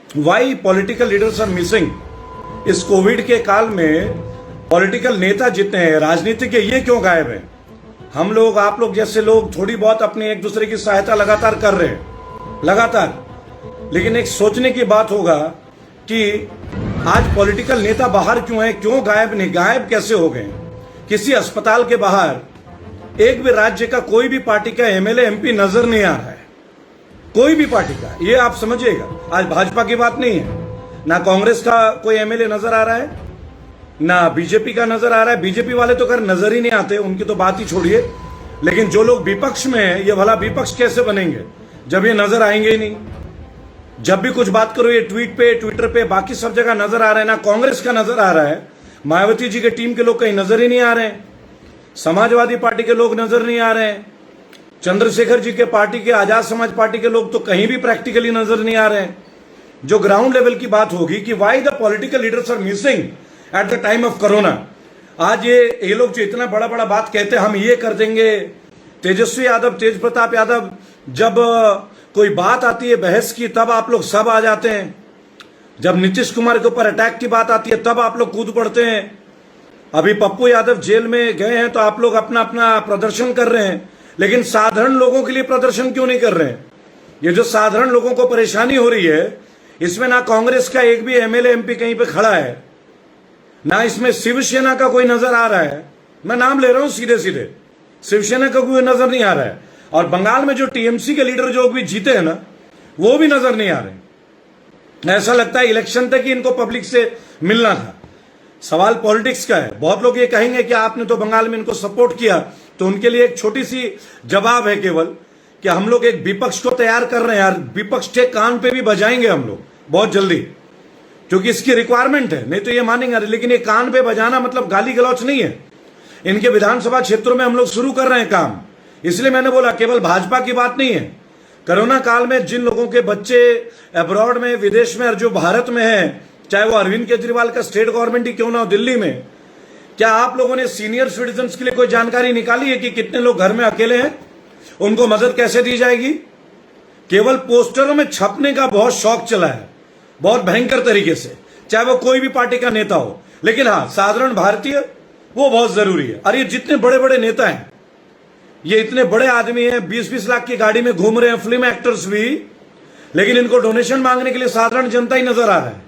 Y political leaders are missing. इस Covid के काल में पॉलिटिकल नेता जितने हैं, राजनीति के, ये क्यों गायब हैं? हम लोग, आप लोग जैसे लोग थोड़ी बहुत अपने एक दूसरे की सहायता लगातार कर रहे हैं, लगातार। लेकिन एक सोचने की बात होगा कि आज पॉलिटिकल नेता बाहर क्यों है, क्यों गायब नहीं, गायब कैसे हो गए? किसी अस्पताल के बाहर एक भी राज्य का कोई भी पार्टी का एमएलए एमपी नजर नहीं आ रहा है, कोई भी पार्टी का। ये आप समझिएगा, आज भाजपा की बात नहीं है, ना कांग्रेस का कोई एमएलए नजर आ रहा है, ना बीजेपी का नजर आ रहा है। बीजेपी वाले तो कर नजर ही नहीं आते, उनकी तो बात ही छोड़िए। लेकिन जो लोग विपक्ष में हैं, ये भला विपक्ष कैसे बनेंगे जब ये नजर आएंगे ही नहीं? जब भी कुछ बात करो ये ट्वीट पे, ट्विटर पे, बाकी सब जगह नजर आ रहा है। ना कांग्रेस का नजर आ रहा है, मायावती जी के टीम के लोग कहीं नजर ही नहीं आ रहे हैं, समाजवादी पार्टी के लोग नजर नहीं आ रहे हैं, चंद्रशेखर जी के पार्टी के, आजाद समाज पार्टी के लोग तो कहीं भी प्रैक्टिकली नजर नहीं आ रहे हैं। जो ग्राउंड लेवल की बात होगी कि why the political leaders are missing at the time of corona. आज ये लोग जो इतना बड़ा बड़ा बात कहते हैं, हम ये कर देंगे, तेजस्वी यादव, तेज प्रताप यादव, जब कोई बात आती है बहस की तब आप लोग सब आ जाते हैं, जब नीतीश कुमार के ऊपर अटैक की बात आती है तब आप लोग कूद पड़ते हैं। अभी पप्पू यादव जेल में गए हैं तो आप लोग अपना अपना प्रदर्शन कर रहे हैं, लेकिन साधारण लोगों के लिए प्रदर्शन क्यों नहीं कर रहे हैं? ये जो साधारण लोगों को परेशानी हो रही है, इसमें ना कांग्रेस का एक भी एमएलए एमपी कहीं पे खड़ा है, ना इसमें शिवसेना का कोई नजर आ रहा है। मैं नाम ले रहा हूं सीधे सीधे, शिवसेना का कोई नजर नहीं आ रहा है। और बंगाल में जो टीएमसी के लीडर जो भी जीते हैं ना, वो भी नजर नहीं आ रहे। ऐसा लगता है इलेक्शन तक ही इनको पब्लिक से मिलना था। सवाल पॉलिटिक्स का है। बहुत लोग ये कहेंगे कि आपने तो बंगाल में इनको सपोर्ट किया, तो उनके लिए एक छोटी सी जवाब है केवल कि हम लोग एक विपक्ष को तैयार कर रहे हैं यार। विपक्ष के कान पे भी बजाएंगे हम लोग बहुत जल्दी, क्योंकि इसकी रिक्वायरमेंट है, नहीं तो ये मानेंगे। लेकिन ये कान पे बजाना मतलब गाली गलौच नहीं है। इनके विधानसभा क्षेत्रों में हम लोग शुरू कर रहे हैं काम। इसलिए मैंने बोला केवल भाजपा की बात नहीं है। कोरोना काल में जिन लोगों के बच्चे अब्रॉड में, विदेश में, और जो भारत में है, चाहे वो अरविंद केजरीवाल का स्टेट गवर्नमेंट ही क्यों ना हो दिल्ली में, क्या आप लोगों ने सीनियर सिटीजन के लिए कोई जानकारी निकाली है कि कितने लोग घर में अकेले हैं, उनको मदद कैसे दी जाएगी? केवल पोस्टरों में छपने का बहुत शौक चला है, बहुत भयंकर तरीके से, चाहे वो कोई भी पार्टी का नेता हो। लेकिन हाँ, साधारण भारतीय वो बहुत जरूरी है। और ये जितने बड़े बड़े नेता हैं, ये इतने बड़े आदमी हैं, 20-20 लाख की गाड़ी में घूम रहे हैं, फिल्म एक्टर्स भी, लेकिन इनको डोनेशन मांगने के लिए साधारण जनता ही नजर आ रहा है।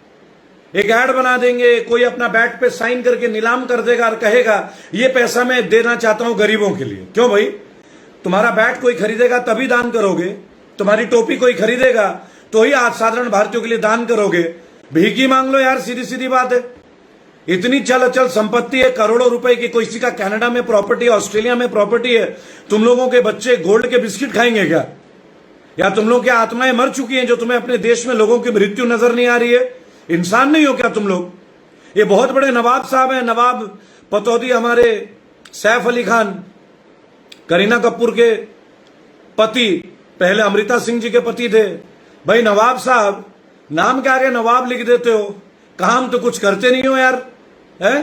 एक ऐड बना देंगे, कोई अपना बैट पे साइन करके नीलाम कर देगा और कहेगा ये पैसा मैं देना चाहता हूं गरीबों के लिए। क्यों भाई? तुम्हारा बैट कोई खरीदेगा तभी दान करोगे, तुम्हारी टोपी कोई खरीदेगा तो ही आज साधारण भारतीयों के लिए दान करोगे। भीख मांग लो यार, सीधी सीधी बात है। इतनी चल अचल संपत्ति है, करोड़ों रुपए की, किसी का कनाडा में प्रॉपर्टी है, ऑस्ट्रेलिया में प्रॉपर्टी है। तुम लोगों के बच्चे गोल्ड के बिस्किट खाएंगे क्या? या तुम लोग की आत्माएं मर चुकी हैं जो तुम्हें अपने देश में लोगों की मृत्यु नजर नहीं आ रही है? इंसान नहीं हो क्या तुम लोग? ये बहुत बड़े नवाब साहब हैं, नवाब पतौदी, हमारे सैफ अली खान, करीना कपूर के पति, पहले अमृता सिंह जी के पति थे। भाई नवाब साहब, नाम के आगे नवाब लिख देते हो, काम तो कुछ करते नहीं हो यार, है?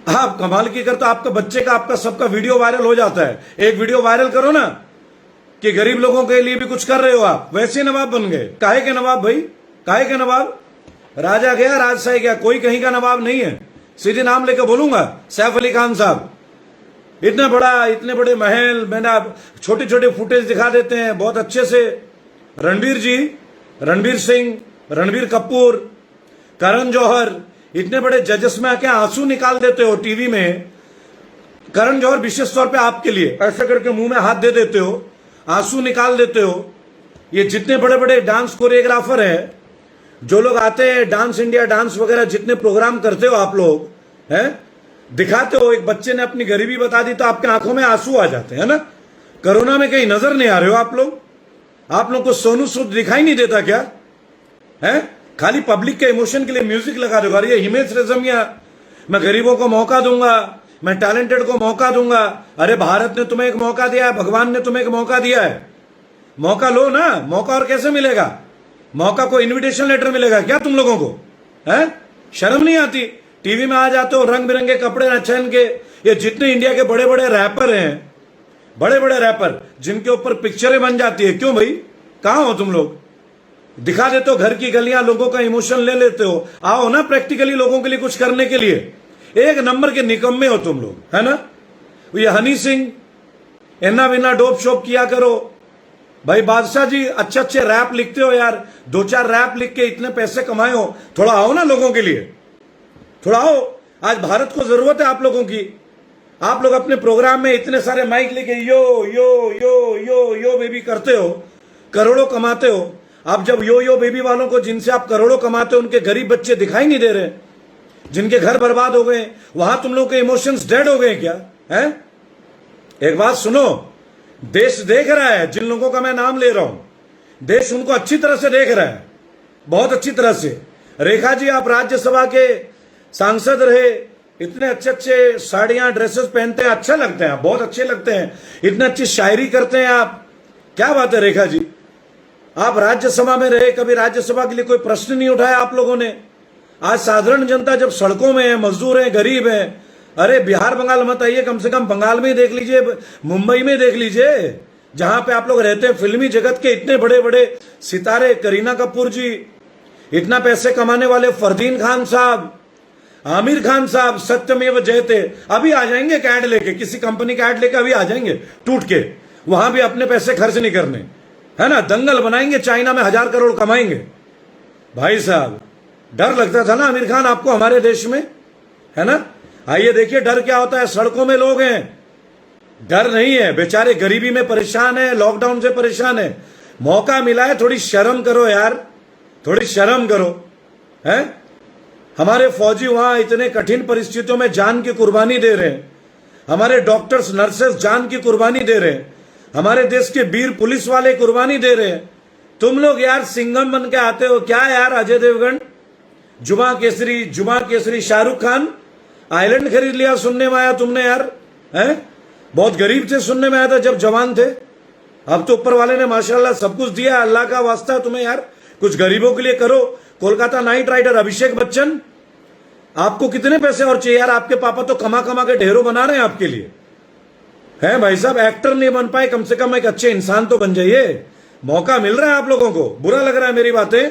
आप कमाल की करते, आपका बच्चे का, आपका सबका वीडियो वायरल हो जाता है। एक वीडियो वायरल करो ना कि गरीब लोगों के लिए भी कुछ कर रहे हो आप, वैसे नवाब बन गए। काहे के नवाब भाई, काहे के नवाब? राजा गया राजशाही गया, कोई कहीं का नवाब नहीं है। सीधे नाम लेकर बोलूंगा, सैफ अली खान साहब, इतना बड़ा, इतने बड़े महल, मैंने आप छोटे छोटे फुटेज दिखा देते हैं बहुत अच्छे से। रणवीर जी, रणवीर सिंह, रणवीर कपूर, करण जौहर, इतने बड़े जजेस में आके आंसू निकाल देते हो टीवी में। करण जौहर विशेष तौर पे आपके लिए ऐसे करके मुंह में हाथ दे देते हो, आंसू निकाल देते हो। ये जितने बड़े बड़े डांस कोरियोग्राफर हैं, जो लोग आते हैं, डांस इंडिया डांस वगैरह जितने प्रोग्राम करते हो आप लोग, हैं, दिखाते हो। एक बच्चे ने अपनी गरीबी बता दी तो आपके आंखों में आंसू आ जाते हैं ना। कोरोना में कहीं नजर नहीं आ रहे हो आप लोग? आप लोग को सोनू सूद दिखाई नहीं देता क्या? है खाली पब्लिक के इमोशन के लिए म्यूजिक लगा दो। ये हिमेश रेशमिया, मैं गरीबों को मौका दूंगा, मैं टैलेंटेड को मौका दूंगा। अरे भारत ने तुम्हें एक मौका दिया है, भगवान ने तुम्हें एक मौका दिया है, मौका लो ना। मौका और कैसे मिलेगा? मौका को इनविटेशन लेटर मिलेगा क्या तुम लोगों को? है शर्म नहीं आती? टीवी में आ जाते हो रंग बिरंगे कपड़े पहन के। ये जितने इंडिया के बड़े बड़े रैपर हैं, बड़े बड़े रैपर जिनके ऊपर पिक्चरें बन जाती है, क्यों भाई? कहां हो तुम लोग? दिखा देते हो घर की गलियां, लोगों का इमोशन ले लेते हो। आओ ना प्रैक्टिकली लोगों के लिए कुछ करने के लिए। एक नंबर के निकम्मे हो तुम लोग, है ना। ये हनी सिंह इन्ना बिना डोप शोप किया करो भाई। बादशाह जी अच्छे अच्छे रैप लिखते हो यार, 2-4 रैप लिख के इतने पैसे कमाए हो, थोड़ा आओ ना लोगों के लिए, थोड़ा आओ। आज भारत को जरूरत है आप लोगों की। आप लोग अपने प्रोग्राम में इतने सारे माइक लेके यो यो यो यो यो बेबी करते हो, करोड़ों कमाते हो। आप जब यो यो बेबी वालों को, जिनसे आप करोड़ों कमाते हो, उनके गरीब बच्चे दिखाई नहीं दे रहे, जिनके घर बर्बाद हो गए, वहां तुम लोग के इमोशंस डेड हो गए क्या है। एक बात सुनो, देश देख रहा है, जिन लोगों का मैं नाम ले रहा हूं, देश उनको अच्छी तरह से देख रहा है, बहुत अच्छी तरह से। रेखा जी, आप राज्यसभा के सांसद रहे, इतने अच्छे अच्छे साड़ियां ड्रेसेस पहनते हैं, अच्छा लगते हैं, बहुत अच्छे लगते हैं, इतने अच्छी शायरी करते हैं आप, क्या बात है रेखा जी। आप राज्यसभा में रहे, कभी राज्यसभा के लिए कोई प्रश्न नहीं उठाया आप लोगों ने। आज साधारण जनता जब सड़कों में है, मजदूर है, गरीब है, अरे बिहार बंगाल मत आइए, कम से कम बंगाल में ही देख लीजिए, मुंबई में देख लीजिए, जहां पे आप लोग रहते हैं। फिल्मी जगत के इतने बड़े बड़े सितारे, करीना कपूर जी, इतना पैसे कमाने वाले फरदीन खान साहब, आमिर खान साहब, सत्यमेव जयते, अभी आ जाएंगे कैड लेके, किसी कंपनी का ऐड लेके अभी आ जाएंगे टूट के, वहां भी अपने पैसे खर्च नहीं करने, है ना। दंगल बनाएंगे, चाइना में 1000 करोड़ कमाएंगे। भाई साहब, डर लगता था ना आमिर खान आपको हमारे देश में, है ना। आइए देखिए डर क्या होता है। सड़कों में लोग हैं, डर नहीं है, बेचारे गरीबी में परेशान है, लॉकडाउन से परेशान है। मौका मिला है, थोड़ी शर्म करो यार, थोड़ी शर्म करो, है। हमारे फौजी वहां इतने कठिन परिस्थितियों में जान की कुर्बानी दे रहे हैं, हमारे डॉक्टर्स नर्सेस जान की कुर्बानी दे रहे हैं, हमारे देश के वीर पुलिस वाले कुर्बानी दे रहे हैं। तुम लोग यार सिंघम बन के आते हो क्या यार। अजय देवगन, जुमा केसरी शाहरुख खान, आइलैंड खरीद लिया सुनने में आया तुमने यार, हैं। बहुत गरीब थे सुनने में आया था जब जवान थे, अब तो ऊपर वाले ने माशाल्लाह सब कुछ दिया। अल्लाह का वास्ता तुम्हें यार, कुछ गरीबों के लिए करो। कोलकाता नाइट राइडर अभिषेक बच्चन, आपको कितने पैसे और चाहिए यार। आपके पापा तो कमा कमा के ढेरों बना रहे हैं आपके लिए, है भाई साहब। एक्टर नहीं बन पाए, कम से कम एक अच्छे इंसान तो बन जाइए। मौका मिल रहा है आप लोगों को। बुरा लग रहा है मेरी बातें,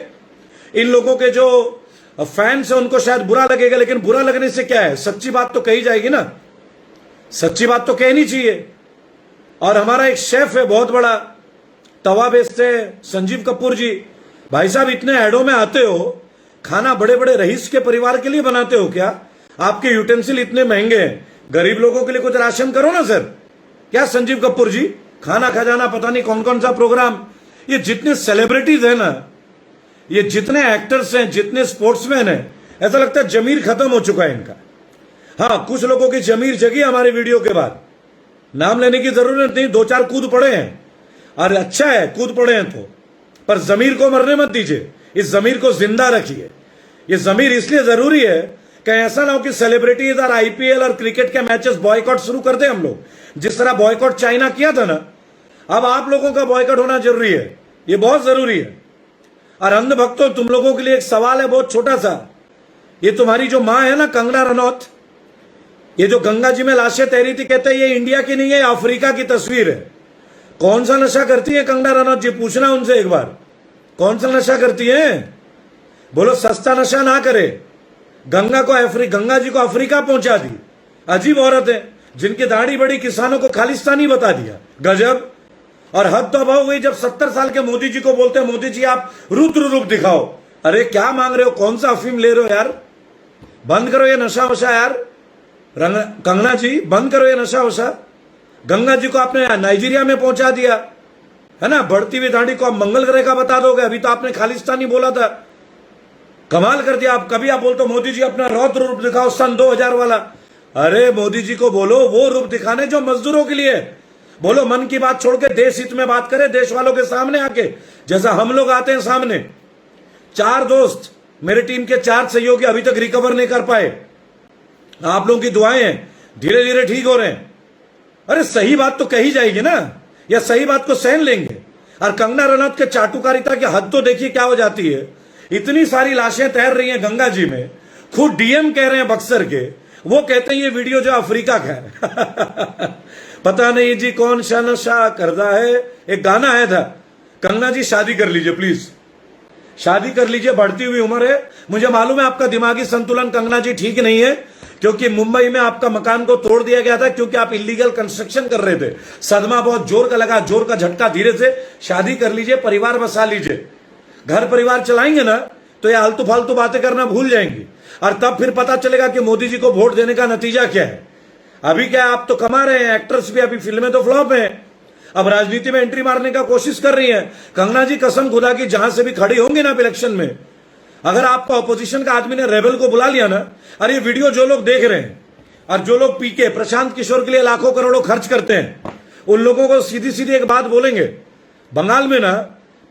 इन लोगों के जो फैंस है उनको शायद बुरा लगेगा, लेकिन बुरा लगने से क्या है, सच्ची बात तो कही जाएगी ना, सच्ची बात तो कहनी चाहिए। और हमारा एक शेफ है बहुत बड़ा, तवा बेचते हैं, संजीव कपूर जी। भाई साहब, इतने एडों में आते हो, खाना बड़े बड़े रईस के परिवार के लिए बनाते हो क्या। आपके यूटेंसिल इतने महंगे हैं, गरीब लोगों के लिए कुछ राशन करो ना सर। क्या संजीव कपूर जी, खाना खजाना पता नहीं कौन कौन सा प्रोग्राम। ये जितने सेलिब्रिटीज है ना, ये जितने एक्टर्स हैं, जितने स्पोर्ट्समैन हैं, ऐसा लगता है जमीर खत्म हो चुका है इनका। हाँ, कुछ लोगों की जमीर जगी हमारे वीडियो के बाद, नाम लेने की जरूरत नहीं, 2-4 कूद पड़े हैं, और अच्छा है कूद पड़े हैं तो, पर जमीर को मरने मत दीजिए, इस जमीर को जिंदा रखिए। ये जमीर इसलिए जरूरी है कि ऐसा ना हो कि सेलिब्रिटीज और आईपीएल और क्रिकेट के मैचेस बॉयकॉट शुरू कर दें हम लोग, जिस तरह बॉयकॉट चाइना किया था ना। अब आप लोगों का बॉयकॉट होना जरूरी है, ये बहुत जरूरी है। और अंधभक्तों, तुम लोगों के लिए एक सवाल है बहुत छोटा सा। ये तुम्हारी जो मां है ना कंगना रनौत, ये जो गंगा जी में लाशें तैरी थी, कहते हैं ये इंडिया की नहीं है, अफ्रीका की तस्वीर है। कौन सा नशा करती है कंगना रनौत जी, पूछना उनसे एक बार, कौन सा नशा करती है। बोलो सस्ता नशा ना करे। गंगा जी को अफ्रीका पहुंचा दी। अजीब औरत है, जिनकी दाढ़ी बड़ी किसानों को खालिस्तानी बता दिया। गजब। और हद तो अब हो गई जब 70 साल के मोदी जी को बोलते हैं, मोदी जी आप रुद्र रूप दिखाओ। अरे क्या मांग रहे हो, कौन सा अफीम ले रहे हो यार, बंद करो ये नशा वशा यार। कंगना जी बंद करो ये नशा वशा। गंगा जी को आपने नाइजीरिया में पहुंचा दिया, है ना। बढ़ती हुई दाढ़ी को आप मंगल ग्रह का बता दोगे, अभी तो आपने खालिस्तानी बोला था, कमाल कर दिया आप। कभी आप बोलते हो मोदी जी अपना रौद्र रूप दिखाओ सन 2000 वाला। अरे मोदी जी को बोलो वो रूप दिखाने जो मजदूरों के लिए। बोलो मन की बात छोड़ के देश हित में बात करें, देश वालों के सामने आके, जैसा हम लोग आते हैं सामने। 4 दोस्त, मेरे टीम के 4 सहयोगी अभी तक रिकवर नहीं कर पाए। आप लोगों की दुआएं हैं, धीरे धीरे ठीक हो रहे हैं। अरे सही बात तो कही जाएगी ना, या सही बात को सहन लेंगे। और कंगना रनौत के चाटुकारिता की हद तो देखिए क्या हो जाती है। इतनी सारी लाशें तैर रही हैं गंगा जी में, खुद डीएम कह रहे हैं बक्सर के, वो कहते हैं ये वीडियो जो अफ्रीका का है। पता नहीं जी कौन सा नशा करता है। एक गाना आया था, कंगना जी शादी कर लीजिए प्लीज। शादी कर लीजिए, बढ़ती हुई उम्र है। मुझे मालूम है आपका दिमागी संतुलन कंगना जी ठीक नहीं है, क्योंकि मुंबई में आपका मकान को तोड़ दिया गया था क्योंकि आप इलीगल कंस्ट्रक्शन कर रहे थे। सदमा बहुत जोर का लगा, जोर का झटका। धीरे से शादी कर लीजिए, परिवार बसा लीजिए, घर परिवार चलाएंगे ना तो ये आलतू फालतू बातें करना भूल जाएंगे, और तब फिर पता चलेगा कि मोदी जी को वोट देने का नतीजा क्या है। अभी क्या आप तो कमा रहे हैं, एक्टर्स भी, अभी फिल्में तो फ्लॉप हैं, अब राजनीति में एंट्री मारने का कोशिश कर रही है। कंगना जी कसम खुदा की जहां से भी खड़ी होंगी ना इलेक्शन में, अगर आपका ऑपोजिशन का आदमी ने रेबल को बुला लिया ना, और ये वीडियो जो लोग देख रहे हैं और जो लोग पीके प्रशांत किशोर के लिए लाखों करोड़ों खर्च करते हैं, उन लोगों को सीधी सीधी एक बात बोलेंगे, बंगाल में ना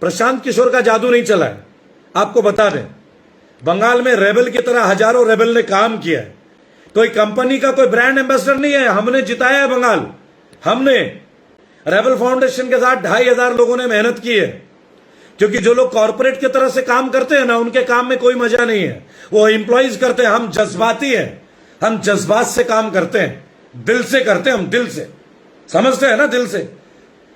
प्रशांत किशोर का जादू नहीं चला है। आपको बता दें, बंगाल में रेबल की तरह हजारों रेबल ने काम किया है। कोई कंपनी का कोई ब्रांड एम्बेसडर नहीं है, हमने जिताया है बंगाल। हमने रेबल फाउंडेशन के साथ 2500 लोगों ने मेहनत की है, क्योंकि जो लोग कॉर्पोरेट की तरह से काम करते हैं ना, उनके काम में कोई मजा नहीं है, वो एम्प्लॉइज करते हैं। हम जज्बाती हैं, हम जज्बात से काम करते हैं, दिल से करते हैं, हम दिल से, समझते हैं ना, दिल से।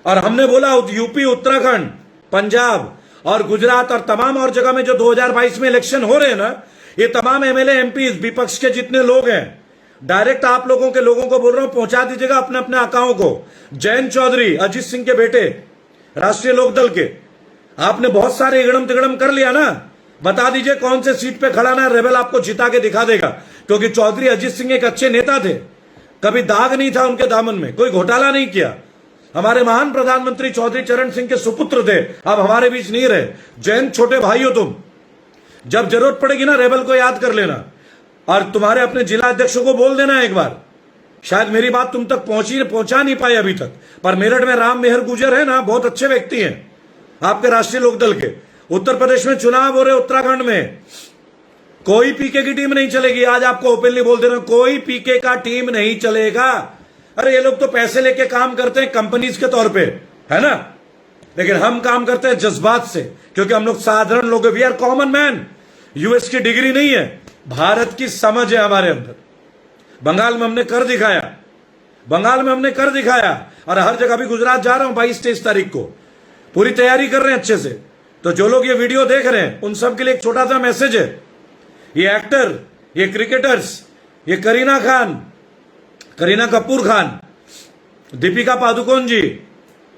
और हमने बोला यूपी, उत्तराखंड, पंजाब और गुजरात और तमाम और जगह में जो 2022 में इलेक्शन हो रहे हैं ना, ये तमाम एमएलए एमपी विपक्ष के जितने लोग हैं, डायरेक्ट आप लोगों के लोगों को बोल रहा हूं, पहुंचा दीजिएगा अपने अपने आकाओं को। जयंत चौधरी, अजीत सिंह के बेटे, राष्ट्रीय लोकदल के, आपने बहुत सारे इगड़म तिगड़म कर लिया ना, बता दीजिए कौन से सीट पे खड़ा ना, रेबल आपको जिता के दिखा देगा। क्योंकि चौधरी अजीत सिंह एक अच्छे नेता थे, कभी दाग नहीं था उनके दामन में, कोई घोटाला नहीं किया। हमारे महान प्रधानमंत्री चौधरी चरण सिंह के सुपुत्र थे, अब हमारे बीच नहीं रहे। जयंत छोटे भाई हो तुम, जब जरूरत पड़ेगी ना रेबल को याद कर लेना, और तुम्हारे अपने जिला अध्यक्षों को बोल देना एक बार। शायद मेरी बात तुम तक पहुंचा नहीं पाई अभी तक, पर मेरठ में राम मेहर गुर्जर है ना, बहुत अच्छे व्यक्ति हैं आपके राष्ट्रीय लोकदल के। उत्तर प्रदेश में चुनाव हो रहे, उत्तराखंड में कोई पीके की टीम नहीं चलेगी। आज आपको ओपनली बोल दे रहा हूं, कोई पीके का टीम नहीं चलेगा। अरे ये लोग तो पैसे लेके काम करते हैं कंपनीज के तौर पे, है ना, लेकिन हम काम करते हैं जज्बात से, क्योंकि हम लोग साधारण लोग, we are common man. US की डिग्री नहीं है, भारत की समझ है हमारे अंदर। बंगाल में हमने कर दिखाया, बंगाल में हमने कर दिखाया, और हर जगह भी गुजरात जा रहा हूं 22-23 तारीख को, पूरी तैयारी कर रहे हैं अच्छे से। तो जो लोग ये वीडियो देख रहे हैं उन सब के लिए एक छोटा सा मैसेज है, ये एक्टर, ये क्रिकेटर्स, ये करीना कपूर खान, दीपिका पादुकोण जी,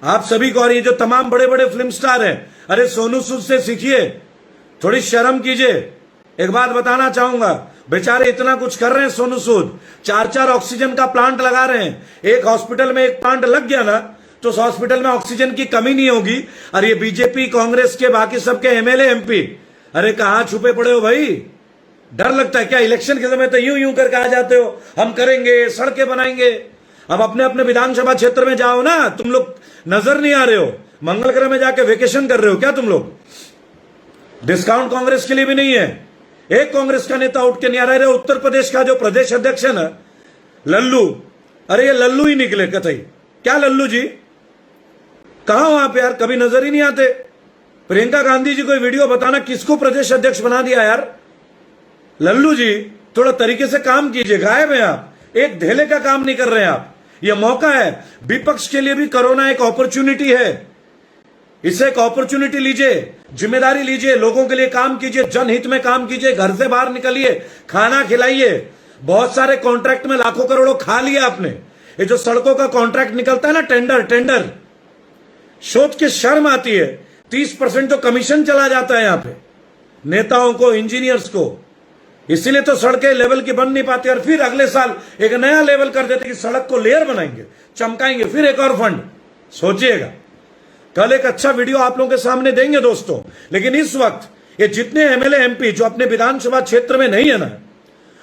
आप सभी को, और ये जो तमाम बड़े बड़े फिल्म स्टार हैं, अरे सोनू सूद से सीखिए, थोड़ी शर्म कीजिए। एक बात बताना चाहूंगा, बेचारे इतना कुछ कर रहे हैं सोनू सूद, 4-4 ऑक्सीजन का प्लांट लगा रहे हैं। एक हॉस्पिटल में एक प्लांट लग गया ना तो उस हॉस्पिटल में ऑक्सीजन की कमी नहीं होगी। और ये बीजेपी, कांग्रेस के बाकी सबके एमएलए एमपी, अरे कहां छुपे पड़े हो भाई? डर लगता है क्या? इलेक्शन के समय तो यूं यूं करके आ जाते हो, हम करेंगे, सड़कें बनाएंगे। अब अपने अपने विधानसभा क्षेत्र में जाओ ना, तुम लोग नजर नहीं आ रहे हो, मंगल ग्रह में जाके वेकेशन कर रहे हो क्या तुम लोग? डिस्काउंट कांग्रेस के लिए भी नहीं है, एक कांग्रेस का नेता उठ के नहीं आ रहा है। उत्तर प्रदेश का जो प्रदेश अध्यक्ष है ना, लल्लू, अरे ये लल्लू ही निकले कतई। क्या लल्लू जी, कहां हो आप यार? कभी नजर ही नहीं आते। प्रियंका गांधी जी को वीडियो बताना किसको प्रदेश अध्यक्ष बना दिया यार? लल्लू जी थोड़ा तरीके से काम कीजिए, गायब हैं आप, एक धेले का काम नहीं कर रहे हैं आप। यह मौका है विपक्ष के लिए भी, कोरोना एक अपॉर्चुनिटी है, इसे एक अपॉर्चुनिटी लीजिए, जिम्मेदारी लीजिए, लोगों के लिए काम कीजिए, जनहित में काम कीजिए, घर से बाहर निकलिए, खाना खिलाइए। बहुत सारे कॉन्ट्रैक्ट में लाखों करोड़ों खा लिया आपने। ये जो सड़कों का कॉन्ट्रैक्ट निकलता है ना, टेंडर, सोच के शर्म आती है। 30% तो कमीशन चला जाता है यहां पे नेताओं को, इंजीनियर्स को। इसीलिए तो सड़कें लेवल की बन नहीं पाती, और फिर अगले साल एक नया लेवल कर देते कि सड़क को लेयर बनाएंगे, चमकाएंगे, फिर एक और फंड। सोचिएगा, कल एक अच्छा वीडियो आप लोगों के सामने देंगे दोस्तों। लेकिन इस वक्त ये जितने एमएलए एमपी जो अपने विधानसभा क्षेत्र में नहीं है ना,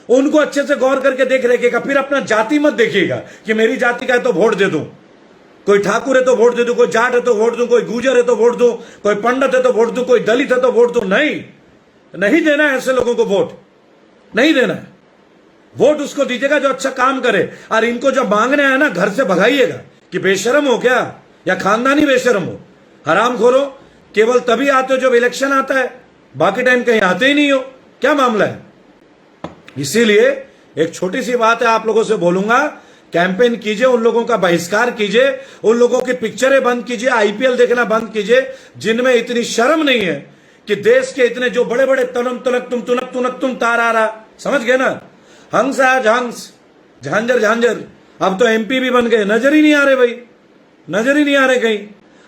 उनको अच्छे से गौर करके देख रखिएगा। फिर अपना जाति मत देखिएगा कि मेरी जाति का है तो वोट दे दूं, कोई ठाकुर है तो वोट दे दूं, कोई जाट है तो वोट दूं, कोई गुजर है तो वोट दूं, कोई पंडित है तो वोट दूं, कोई दलित है तो वोट दूं। नहीं देना है ऐसे लोगों को वोट, नहीं देना है। वोट उसको दीजिएगा जो अच्छा काम करे। और इनको जब मांगने आए ना, घर से भगाइएगा कि बेशरम हो क्या, या खानदानी बेशरम हो, हरामखोरो। केवल तभी आते हो जब इलेक्शन आता है, बाकी टाइम कहीं आते ही नहीं हो। क्या मामला है? इसीलिए एक छोटी सी बात है, आप लोगों से बोलूंगा, कैंपेन कीजिए, उन लोगों का बहिष्कार कीजिए, उन लोगों की पिक्चरें बंद कीजिए, आईपीएल देखना बंद कीजिए, जिनमें इतनी शर्म नहीं है कि देश के इतने जो बड़े बड़े तनम तनक तुम तुनक तुनक तुम तारा, समझ गए ना, हंस आज हंस, झांझर झांझर, अब तो एमपी भी बन गए, नजर ही नहीं आ रहे भाई, नजर ही नहीं आ रहे कहीं।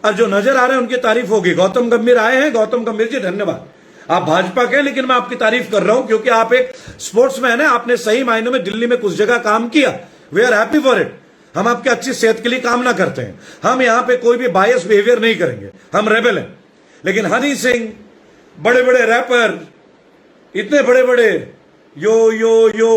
अब जो नजर आ रहे हैं उनकी तारीफ होगी। गौतम गंभीर आए हैं, गौतम गंभीर जी धन्यवाद, आप भाजपा के, लेकिन मैं आपकी तारीफ कर रहा हूं क्योंकि आप एक स्पोर्ट्समैन है, आपने सही मायनों में दिल्ली में कुछ जगह काम किया, we are happy for it. हम आपकी अच्छी सेहत के लिए कामना करते हैं, हम यहां पे कोई भी बायस बिहेवियर नहीं करेंगे, हम रेबल हैं। लेकिन हनी सिंह, बड़े बड़े रैपर, इतने बड़े बड़े यो यो यो,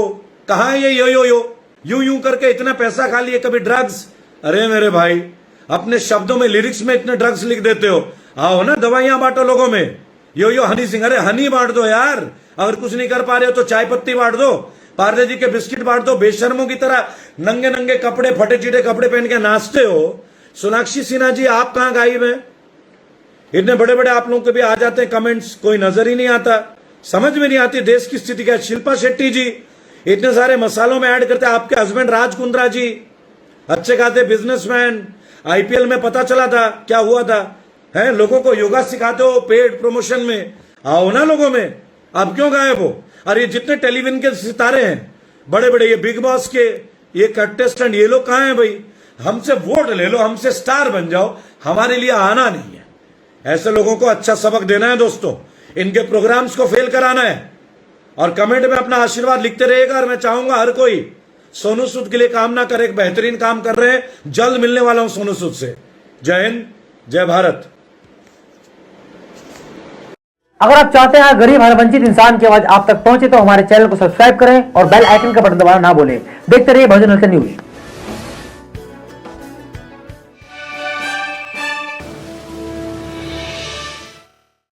कहां है ये यो यूं यूं करके इतना पैसा खा लिए, कभी ड्रग्स। अरे मेरे भाई, अपने शब्दों में, लिरिक्स में इतने ड्रग्स लिख देते हो, आओ ना दवाइयां बांटो लोगों में। यो हनी सिंह, अरे हनी बांट दो यार, अगर कुछ नहीं कर पा रहे हो तो चाय पत्ती बांट दो, पार्ले जी के बिस्किट बांट दो। बेशर्मों की तरह नंगे नंगे कपड़े, फटे चिटे कपड़े पहन के नाचते हो। सोनाक्षी सिन्हा जी, आप कहां गायब हैं? इतने बड़े बड़े आप लोगों के भी आ जाते हैं कमेंट्स, कोई नजर ही नहीं आता, समझ में नहीं आती देश की स्थिति क्या। शिल्पा शेट्टी जी इतने सारे मसालों में ऐड करते हैं। आपके हस्बैंड राज कुंद्रा जी, अच्छे खाते बिजनेसमैन, आईपीएल में पता चला था क्या हुआ था, है लोगों को योगा सिखाते हो पेड प्रमोशन में, आओ ना लोगों में, अब क्यों गायब हो? और ये जितने टेलीविजन के सितारे हैं बड़े बड़े, ये बिग बॉस के ये कंटेस्टेंट, ये लोग कहां हैं भाई? हमसे वोट ले लो, हमसे स्टार बन जाओ, हमारे लिए आना नहीं है। ऐसे लोगों को अच्छा सबक देना है दोस्तों, इनके प्रोग्राम्स को फेल कराना है। और कमेंट में अपना आशीर्वाद लिखते रहेगा। और मैं चाहूंगा हर कोई सोनू सूद के लिए कामना करे, एक बेहतरीन काम कर रहे हैं, जल्द मिलने वाला हूं सोनू सूद से। जय हिंद, जय भारत। अगर आप चाहते हैं गरीब हर वंचित इंसान की आवाज आप तक पहुंचे तो हमारे चैनल को सब्सक्राइब करें और बेल आइकन का बटन दबाना ना भूलें। देखते रहिए बहुजन हलचल न्यूज।